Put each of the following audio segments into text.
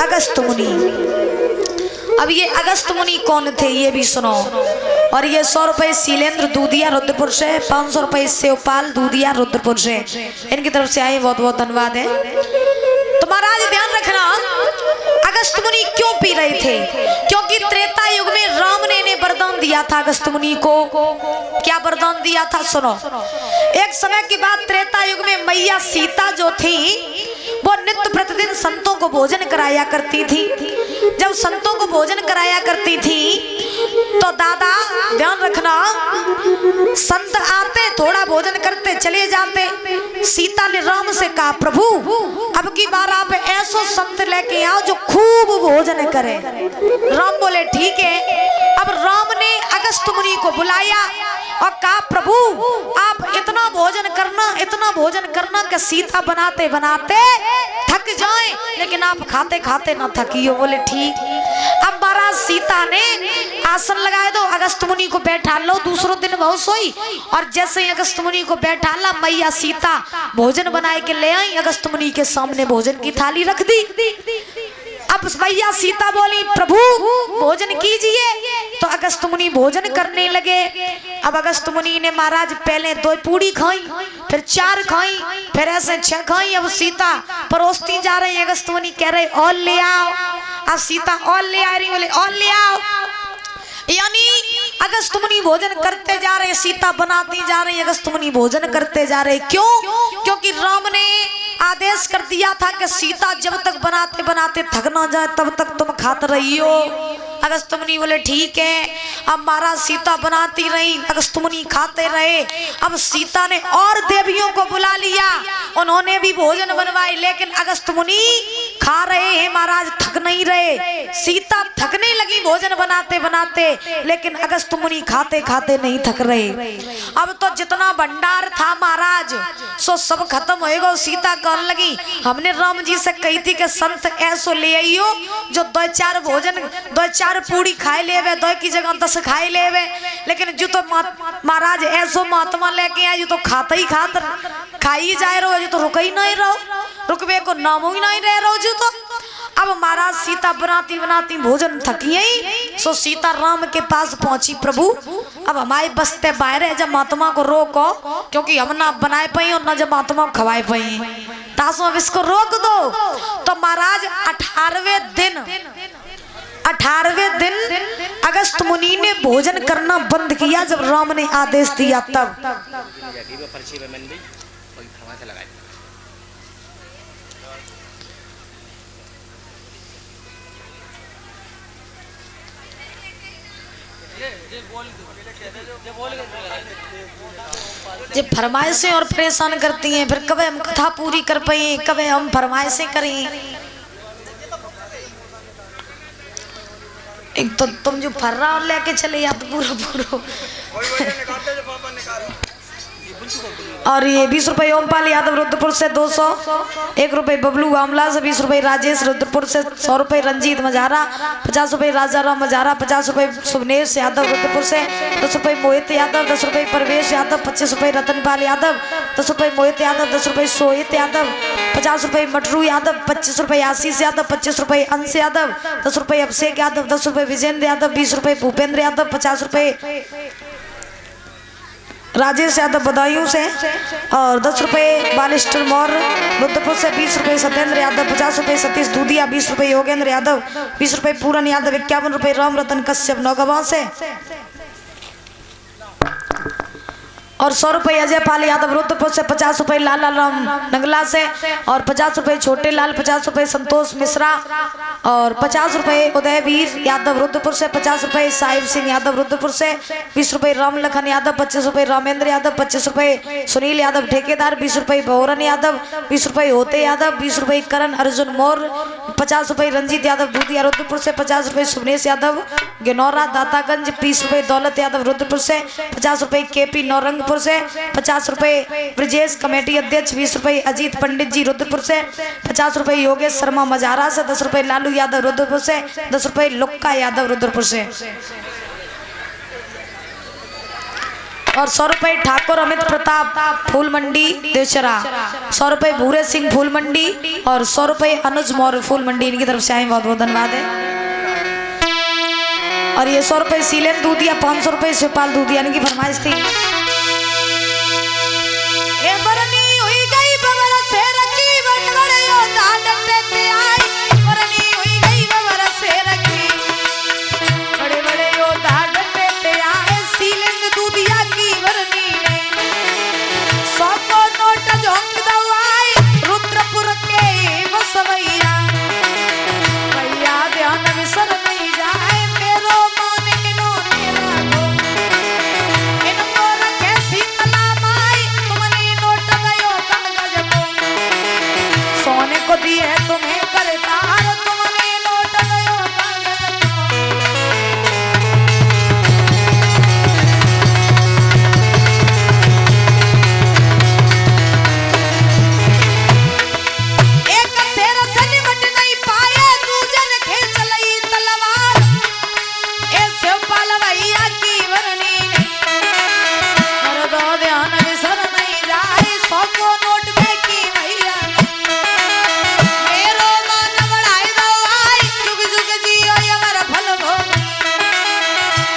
अगस्त मुनि। अब ये अगस्त मुनि कौन थे ये भी सुनो। और ये 100 रुपए शीलेंद्र दूधिया रुद्रपुर से, 500 रुपए शिवपाल दूधिया रुद्रपुर से, इनकी तरफ से आए, बहुत बहुत धन्यवाद है। तो महाराज ध्यान रखना, अगस्त मुनि क्यों पी रहे थे? क्योंकि त्रेता युग में राम ने इन्हें वरदान दिया था अगस्त मुनि को। क्या वरदान दिया था सुनो। एक समय की बात, त्रेता युग में मैया सीता जो थी वो नित्य प्रतिदिन संतों को भोजन कराया करती थी। जब संतों को भोजन कराया करती थी तो दादा ध्यान रखना, संत आते थोड़ा भोजन करते चले जाते। सीता ने राम से कहा, प्रभु अब की बार आप ऐसो संत लेके आओ जो खूब भोजन करे। राम बोले ठीक है। अब राम ने अगस्त मुनि को बुलाया और कहा, प्रभु आप इतना भोजन करना कि सीता बनाते बनाते थक जाए, लेकिन आप खाते खाते ना थकियो। बोले ठीक। अब महाराज सीता ने आसन लगाए दो, अगस्त मुनि को बैठा लो, दूसरो दिन बहु सोई। और जैसे ही अगस्त मुनि को बैठा ला, मैया सीता भोजन बनाए के ले आई, अगस्त मुनि के सामने भोजन की थाली रख दी। अब मैया सीता बोली, प्रभु भोजन कीजिए। तो अगस्त मुनि भोजन करने लगे। अब अगस्त मुनि ने महाराज पहले 2 पूड़ी खाई, फिर 4 खाई, फिर ऐसे 6 खाई। अब सीता परोसती जा रही, अगस्त मुनि कह रहे और ले आओ। अब सीता और ले आ रही, बोले और ले आओ। यानी अगस्त मुनि भोजन करते जा रहे, सीता बनाती जा रही, अगस्त मुनि भोजन करते जा रहे। क्यों? क्योंकि राम ने आदेश कर दिया था कि सीता जब तक बनाते बनाते थक ना जाए तब तक तुम खाते रहियो। अगस्त मुनि बोले ठीक है। अब महाराज सीता बनाती रही, अगस्त मुनि खाते रहे। अब सीता ने और देवियों को बुला लिया, उन्होंने भी भोजन बनवाए, लेकिन अगस्त मुनि खा रहे हैं महाराज, थक नहीं रहे। सीता थकने लगी भोजन बनाते बनाते, लेकिन अगस्त मुनि खाते खाते नहीं थक रहे। अब तो जितना भंडार था महाराज सो सब खत्म होएगा। सीता कहने लगी, हमने राम जी से कही थी कि संत ऐसो ले आइयो जो 2-4 भोजन 2-4 पूड़ी खाए लेवे, 2 की जगह 10 खाए लेवे, लेकिन जो तो महाराज ऐसो महात्मा लेके आए जो तो खाता ही खाई जाए रहो, जो तो रुक ही नहीं रहो, रुकवे को नामो ही नहीं रह रहो जो तो। अब महाराज सीता बनाती बनाती भोजन थकी ही, सो सीता राम के पास पहुंची, प्रभु अब हमारे बस्ते बाहर है, जब महात्मा को रोको, क्योंकि हम ना बनाए पाई और ना जब महात्मा को खवाए पाई, तासो अब इसको रोक दो। तो महाराज 18वें दिन अगस्त मुनि ने भोजन करना बंद किया, जब राम ने आदेश दिया तब। ये फरमाइशें और परेशान करती हैं, फिर कब हम कथा पूरी कर पाए, कब हम फरमाइशें करें। एक तो तुम जो फर्रा और लेके चले या तो पूरा और ये 20 रुपए ओमपाल यादव रुद्रपुर से 200, 1 रुपए बबलू आमला से, 20 रुपए राजेश रुद्रपुर से, 100 रुपए रंजीत मजारा, 50 रुपए राजा राम मजारा, 50 रुपए सुवनेश यादव रुद्रपुर से, 10 रुपए मोहित यादव, 10 रुपए परवेश यादव, 25 रुपए रतनपाल यादव, 10 रुपए मोहित यादव, 10 रुपए सोहित यादव, 50 रुपए मटरू यादव, 25 रुपए आशीष यादव, 25 रुपए अंश यादव, 10 रुपए अभिषेक यादव, 10 रुपए विजेंद्र यादव, 20 रुपए भूपेंद्र यादव, 50 रुपए राजेश यादव बदायूं से, और 10 रुपए बालिस्टर मौर्य रुद्रपुर से, 20 रुपए सत्येंद्र यादव, 50 रुपए सतीश दूधिया, 20 रुपए योगेंद्र यादव, 20 रुपए पूरन यादव, 51 रुपए राम रतन कश्यप नौगवां से, और 100 रुपए अजय पाल यादव रुद्रपुर से, 50 रुपए लाला राम नंगला से, और 50 रुपए छोटे लाल, 50 रुपए संतोष मिश्रा, और 50 रुपए उदयवीर यादव रुद्रपुर से, 50 रुपए साहिब सिंह यादव रुद्रपुर से, 20 रुपए राम लखन यादव, 25 रुपए रामेंद्र यादव, 25 रुपए सुनील यादव ठेकेदार, 20 रुपए भौरन यादव, 20 रुपए होते यादव, 20 रुपए करण अर्जुन मौर्य, 50 रुपए रंजीत यादव दूधिया रुद्रपुर से, 50 रुपए सुवनेश यादव गिनौरा दातागंज, 20 रुपए दौलत यादव रुद्रपुर से, 50 रुपए केपी नौरंगपुर से, 50 रुपए ब्रजेश कमेटी अध्यक्ष, 20 रुपए अजीत पंडित जी रुद्रपुर से, 50 रुपए योगेश शर्मा मजारा से, 10 रुपए लालू यादव रुद्रपुर से, 10 रुपए लुक्का यादव रुद्रपुर से। और 100 रुपए ठाकुर अमित प्रताप फूल मंडी देवचरा, 100 रुपए भूरे सिंह फूल मंडी और 100 रुपए अनुज मौर्य फूल मंडी, इनकी तरफ से आए बहुत बहुत धन्यवाद है। और ये 100 रुपए सीलेन दूधिया, 500 रुपए शिवपाल दूधिया, इनकी फरमाइश थी।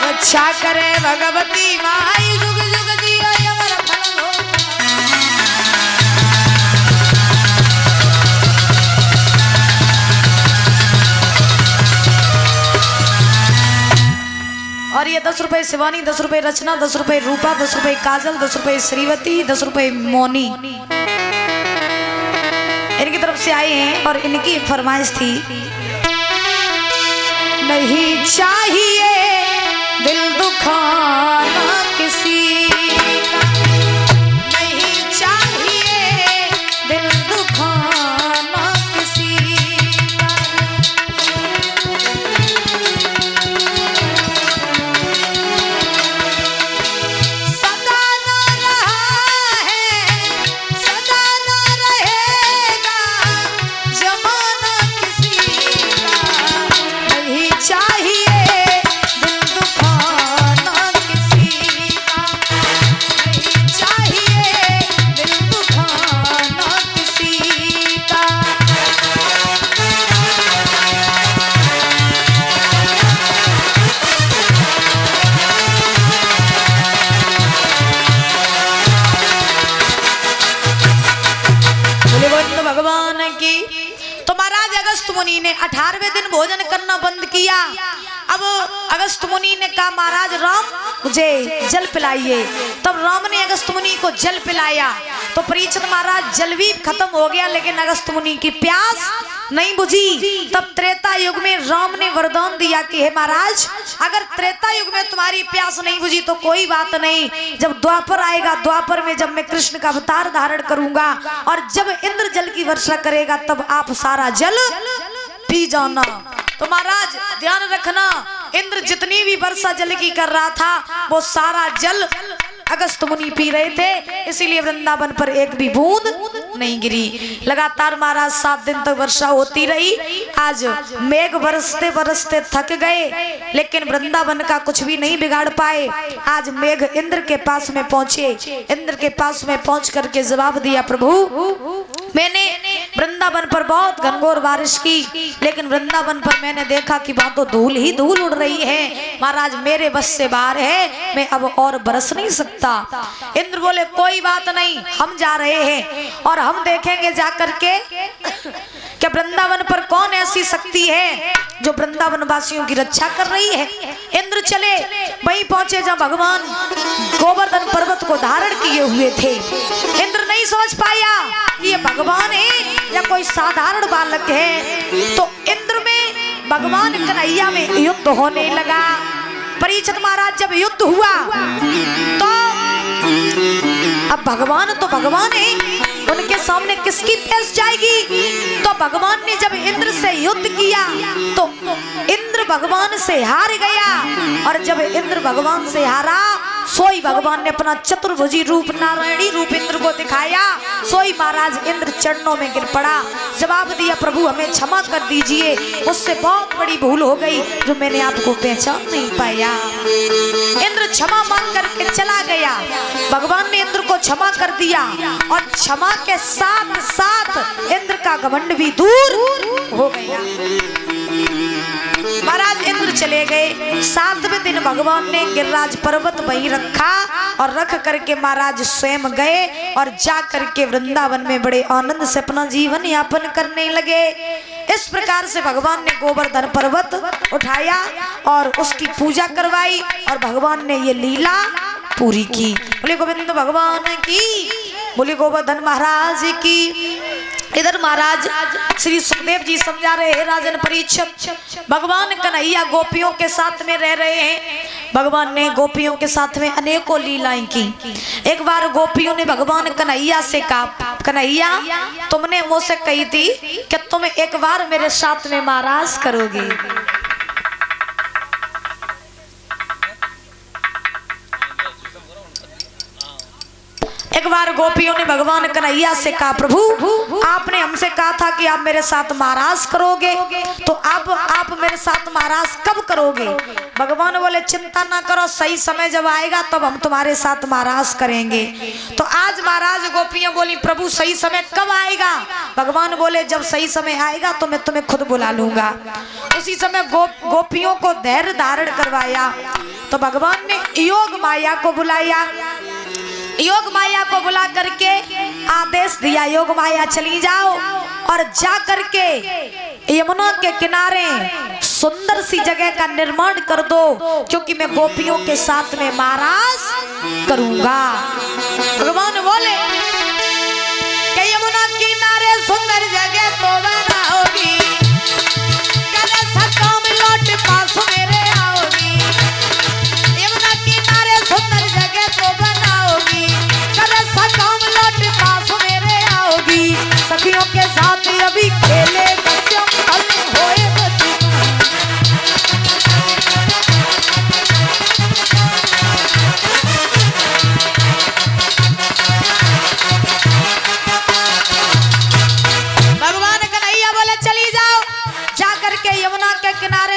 रक्षा करे भगवती माई, जुग जुग जियो अमर फल हो। और ये 10 रुपए शिवानी, 10 रुपए रचना, 10 रुपए रूपा, 10 रुपए काजल, 10 रुपए श्रीवती, 10 रुपए मोनी, इनकी तरफ से आए हैं। और इनकी फरमाइश थी, नहीं चाहिए दिल दुखाना किसी का, नहीं चाहिए दिल दुखाना किसी का, सदा ना रहा है सदा ना रहेगा जमाना किसी का, नहीं चाहिए भगवान की। तो महाराज अगस्त मुनि ने 18वें दिन भोजन करना बंद किया। अब अगस्त मुनि ने कहा, महाराज राम मुझे जल पिलाइए। तब राम ने अगस्त मुनि को जल पिलाया। तो परीक्षित महाराज जल भी खत्म हो गया, लेकिन अगस्त मुनि की प्यास नहीं बुझी। तब त्रेता युग में राम ने वरदान दिया कि हे महाराज, अगर त्रेता युग में तुम्हारी प्यास नहीं बुझी तो कोई बात नहीं, जब द्वापर आएगा, द्वापर में जब मैं कृष्ण का अवतार धारण करूंगा और जब इंद्र जल की वर्षा करेगा तब आप सारा जल पी जाना। तो महाराज ध्यान रखना, इंद्र जितनी भी वर्षा जल की कर रहा था वो सारा जल अगस्त मुनि पी रहे थे, इसीलिए वृंदावन पर एक भी बूंद नहीं गिरी। लगातार महाराज 7 दिन तक वर्षा होती रही। आज मेघ बरसते बरसते थक गए, लेकिन वृंदावन का कुछ भी नहीं बिगाड़ पाए। आज मेघ इंद्र के पास में पहुंचे। इंद्र के पास में पहुंच करके जवाब दिया, प्रभु मैंने वृंदावन पर बहुत घनघोर बारिश की, लेकिन वृंदावन पर मैंने देखा कि वहां तो धूल ही धूल उड़ रही है। महाराज मेरे बस से बाहर है, मैं अब और बरस नहीं सकता। इंद्र बोले, कोई बात नहीं, हम जा रहे हैं और हम देखेंगे जाकर के क्या वृंदावन पर कौन ऐसी शक्ति है जो वृंदावन वासियों की रक्षा कर रही है। इंद्र चले, वहीं पहुंचे जब भगवान गोवर्धन पर्वत को धारण किए हुए थे। इंद्र नहीं समझ पाया ये भगवान है या कोई साधारण बालक है। तो इंद्र में भगवान कन्हैया में युद्ध होने लगा। परीक्षित महाराज जब युद्ध हुआ तो अब भगवान तो भगवान है, उनके सामने किसकी तेज जाएगी। तो भगवान ने जब इंद्र से युद्ध किया तो इंद्र भगवान से हार गया, और जब इंद्र भगवान से हारा सोई भगवान ने अपना चतुर्भुजी रूप नारायणी रूप इंद्र को दिखाया। सोई महाराज इंद्र चरणों में गिर पड़ा, जवाब दिया प्रभु हमें क्षमा कर दीजिए, मुझसे बहुत बड़ी भूल हो गई जो मैंने आपको पहचान नहीं पाया। इंद्र क्षमा मांग करके चला गया। भगवान ने इंद्र को क्षमा कर दिया और क्षमा के साथ साथ इंद्र का घमंड भी दूर हो गया। महाराज इंद्र चले गए। 7वें दिन भगवान ने गिरिराज पर्वत वहीं रखा और रख करके महाराज स्वयं गए और जा करके वृंदावन में बड़े आनंद से अपना जीवन यापन करने लगे। इस प्रकार से भगवान ने गोवर्धन पर्वत उठाया और उसकी पूजा करवाई और भगवान ने ये लीला पूरी की। बोले गोविंद भगवान की, बोले गोवर्धन महाराज की। इधर महाराज श्री सुखदेव जी समझा रहे हैं राजन परीक्षित, भगवान कन्हैया गोपियों के साथ में रह रहे हैं। भगवान ने गोपियों के साथ में अनेकों लीलाएं की। एक बार गोपियों ने भगवान कन्हैया से कहा, कन्हैया तुमने मुझसे कही थी कि तुम एक बार मेरे साथ में महाराज करोगे। एक बार गोपियों ने भगवान कन्हैया से कहा, प्रभु आपने हमसे कहा था कि आप मेरे साथ महाराज करोगे, तो अब आप मेरे साथ महाराज कब करोगे? भगवान बोले चिंता ना करो, सही समय जब आएगा तब हम तुम्हारे साथ महाराज करेंगे। तो आज महाराज गोपियां बोली, प्रभु सही समय कब आएगा? भगवान बोले जब सही समय आएगा तो मैं तुम्हें खुद बुला लूंगा। उसी समय गोपियों को धैर्य धारण करवाया। तो भगवान ने योग माया को बुलाया। योग माया को बुला करके आदेश दिया, योग माया चली जाओ और जा करके यमुना के किनारे सुंदर सी जगह का निर्माण कर दो, क्योंकि मैं गोपियों के साथ में महाराज करूंगा। भगवान बोले कि यमुना किनारे सुंदर जगह तो बनाओगी, कल सका में लौट पास मेरे आओगी। यमुना किनारे सुंदर जगह तो बनाओगी, कल सका में लौट पास मेरे आओगी। सखियों के साथ अभी खेले बच्चों कल होए बच्चे।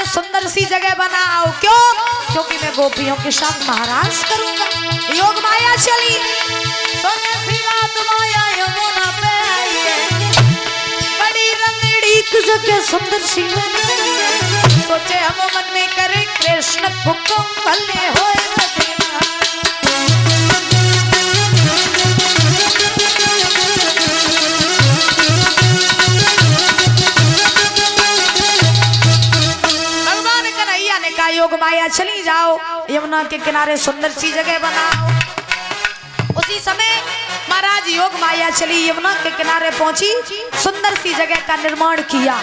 सुंदर सी जगह बनाओ, क्यों? क्योंकि मैं गोपियों के साथ महाराज करूंगा। योग माया चली, सोने सी रात माया यमुना पे आई है, बड़ी रंगड़ी जगह सुंदर सी। सोचे हम मन में करे कृष्ण हुक्म भले होए बदेना। योग माया चली जाओ, यमुना के किनारे सुंदर सी जगह बनाओ। उसी समय महाराज योग माया चली, यमुना के किनारे पहुंची, सुंदर सी जगह का निर्माण किया।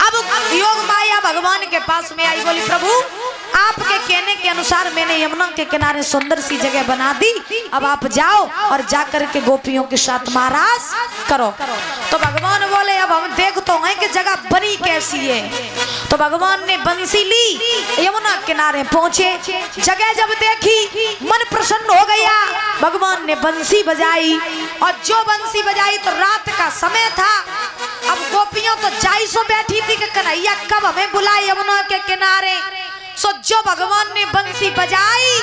अब योग माया भगवान के पास में आई, बोली प्रभु आपके कहने के अनुसार मैंने यमुना के किनारे सुंदर सी जगह बना दी, अब आप जाओ और जाकर के गोपियों के साथ महाराज करो। तो भगवान बोले अब हम देख तो हैं कि जगह बनी कैसी है। तो भगवान ने बंसी ली, यमुना किनारे पहुंचे, जगह जब देखी मन प्रसन्न हो गया। भगवान ने बंसी बजाई और जो बंसी बजाई तो रात का समय था। अब गोपियों तो जाई सो बैठी थी कि कन्हैया कब हमें बुलाए यमुना के किनारे। सो जो भगवान ने बंसी बजाई,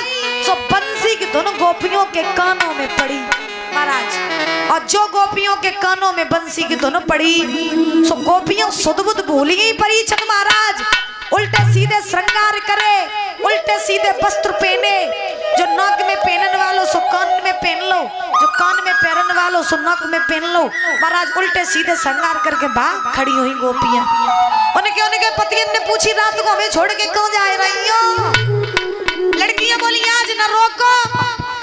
सो बंसी की धुन गोपियों के कानों में पड़ी महाराज। और जो गोपियों के कानों में बंसी की धुन पड़ी, सो गोपियां सुध-बुध भूल गई। परीक्षित महाराज उल्टे सीधे श्रृंगार करे, उल्टे सीधे वस्त्र पहने। जो नाक में पहनने वालों सो कान में पहन लो, जो कान में पहनने वालों सो नाक में पहन लो। महाराज उल्टे सीधे श्रृंगार करके बाहर खड़ी हुई गोपियां। उनके पतियन ने पूछी रात को हमें छोड़ के क्यों जा रही हो? लड़कियां बोली आज न रोको,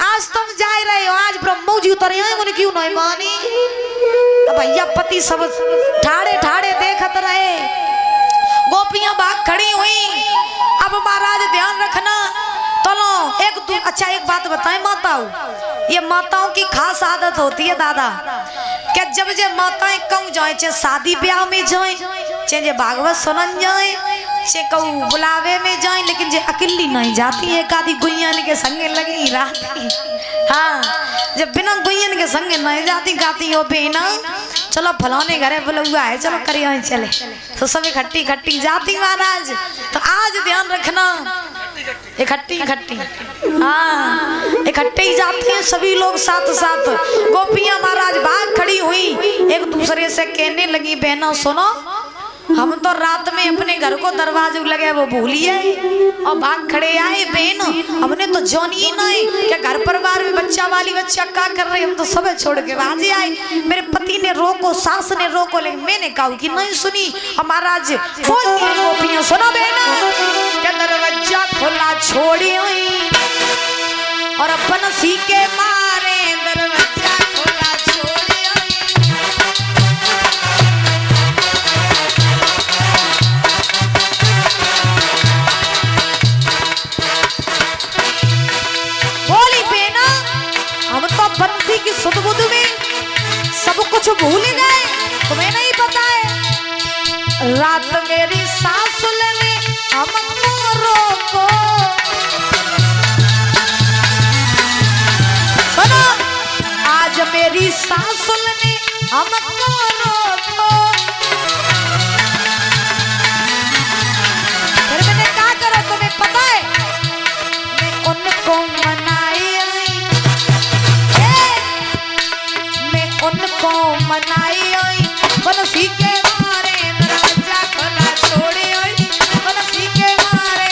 आज तुम जा रहे हो, आज ब्रह्मो जी उतर आए, उन्हें क्यों नहीं मानी? भैया पति सब ठाड़े ठाड़े देखत रहे, गोपियां बाग खड़ी हुई। अब महाराज ध्यान रखना, चलो अच्छा एक बात बताएं माताओं, ये माताओं की खास आदत होती है दादा, क्या जब जे माताएं कम जाए, चाहे शादी ब्याह में जाए, चाहे भागवत सुनन जाए, चे कहू बुलावे में जाए लेकिन जे अकेली नहीं जाती है कादी गुइयन के संगे लगी रहती। हाँ जब बिना गुइयन के संगे नहीं जाती गाती हो बिना चलो फलाने घरे बुलुआ है चलो करिए चले तो सब इकट्ठी इकट्ठी जाती महाराज। तो आज ध्यान रखना इकट्ठी इकट्ठी हाँ इकट्ठे ही जाते हैं सभी लोग साथ साथ। गोपियां महाराज भाग खड़ी हुई एक दूसरे से कहने लगी बहनों सुनो हम तो रात में अपने घर को दरवाजे लगे वो भूलिए और भाग खड़े आए बहन हमने तो जानी नहीं क्या घर परिवार में बच्चा वाली बच्चा क्या कर रहे हम तो सब छोड़ के बाजी आए। मेरे पति ने रोको सास ने रोको लेकिन मैंने कहा कि नहीं सुनी। और महाराज गोपियां सुनो बहन क्या दरवाजा खुला छोड़ी हुई और अपन सी के मारे दरवाजा खुला छोड़ी हुई। बोली बेना हम तो बंसी की सुध-बुध में सब कुछ भूल गए तुम्हें नहीं पता है। रात मेरी सास ने हमको रोको सुनो आज मेरी सास ने हमको रोको फिर मैंने क्या करा तुम्हें पता है मैं उनको मनाई मैं उनको मनाई बंसी के मारे दरवाजा खुला छोड़े बंसी के मारे।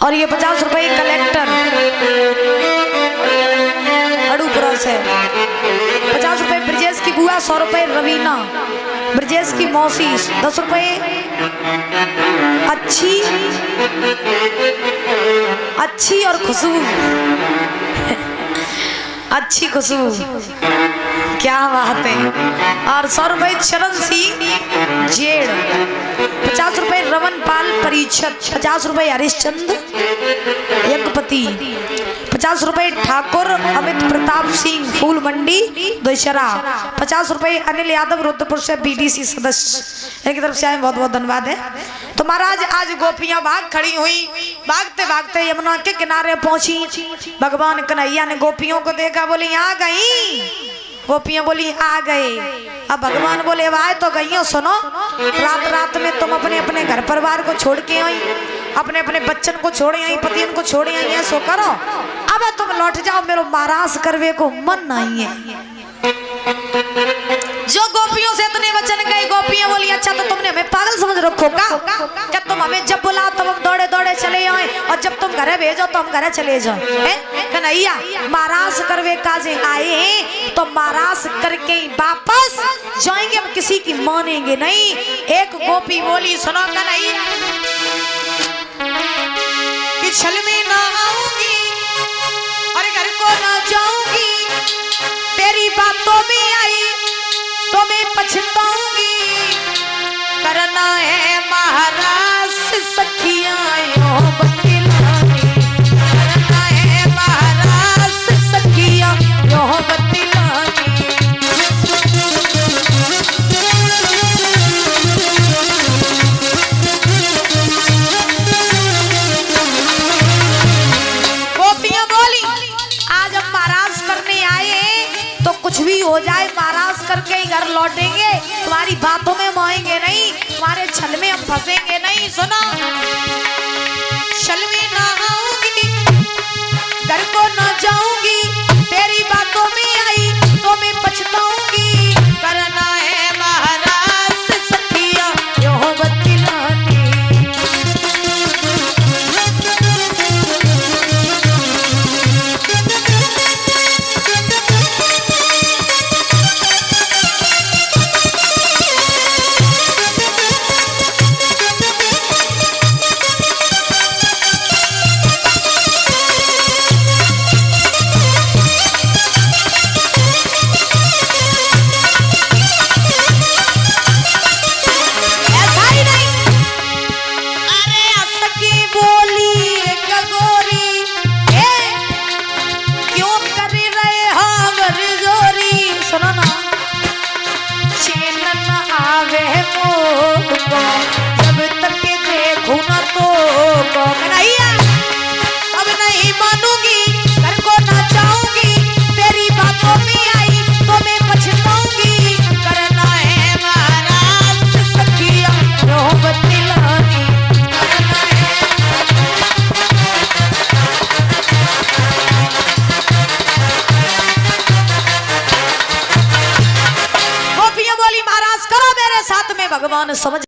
और ये 50 रुपए कलेक्टर अड़ूपुरा से 50 रुपए ब्रजेश की बुआ 100 रुपए रवीना ब्रजेश की मौसी 10 रुपए अच्छी और खुशबू अच्छी खुशबू क्या बात है। और 100 रुपए चरण सिंह जेड़ 50 रुपए रमन पाल परीक्षत 50 रुपए हरिश्चंद्र यज्ञपति 50 रुपए ठाकुर अमित प्रताप सिंह फूल मंडी दोशरा 50 रुपए अनिल यादव रुद्रपुर से बीडीसी सदस्य इनकी तरफ से आए बहुत बहुत धन्यवाद है। तो महाराज आज गोपियां भाग खड़ी हुई भागते भागते यमुना के किनारे पहुंची। भगवान कन्हैया ने गोपियों को देखा बोली आ गई गोपियां बोली आ गए। अब भगवान बोले आए तो गई हो सुनो रात रात में तुम अपने अपने घर परिवार को छोड़ के आई अपने अपने बच्चन को छोड़े आई पतियन को छोड़े आई है सो करो अब तुम लौट जाओ मेरो महाराज करवे को मन नहीं है। जो गोपियों से इतने वचन गए गोपियां बोली अच्छा तो तुमने हमें पागल समझ रखो का क्या तुम हमें जब बुलाओ तब हम दौड़े दौड़े चले आए और जब तुम घरे भेजो तो हम घरे चले जाओ कन्हैया महाराज करवे काजे आए हैं तो महाराज करके ही वापस जाएंगे हम किसी की मानेंगे नहीं। एक गोपी बोली सुनो कन्हैया कि छल में ना आऊंगी और घर को ना जाऊंगी तेरी बातों में आई तो मैं पछताऊंगी करना है महाराज से सखियां करना है महाराज से सखियां गोपियां बोली आज हम महाराज करने आए तो कुछ भी हो जाए महाराज करके ही घर लौटेंगे तुम्हारी बातों में मोएंगे नहीं तुम्हारे छल में हम फंसेंगे नहीं। सुनो छल में ना आऊंगी घर को ना जाऊंगी तेरी बातों में आई तो मैं पछताऊंगी करना है महाराज से सखियां यो बतिलानी। मन समझ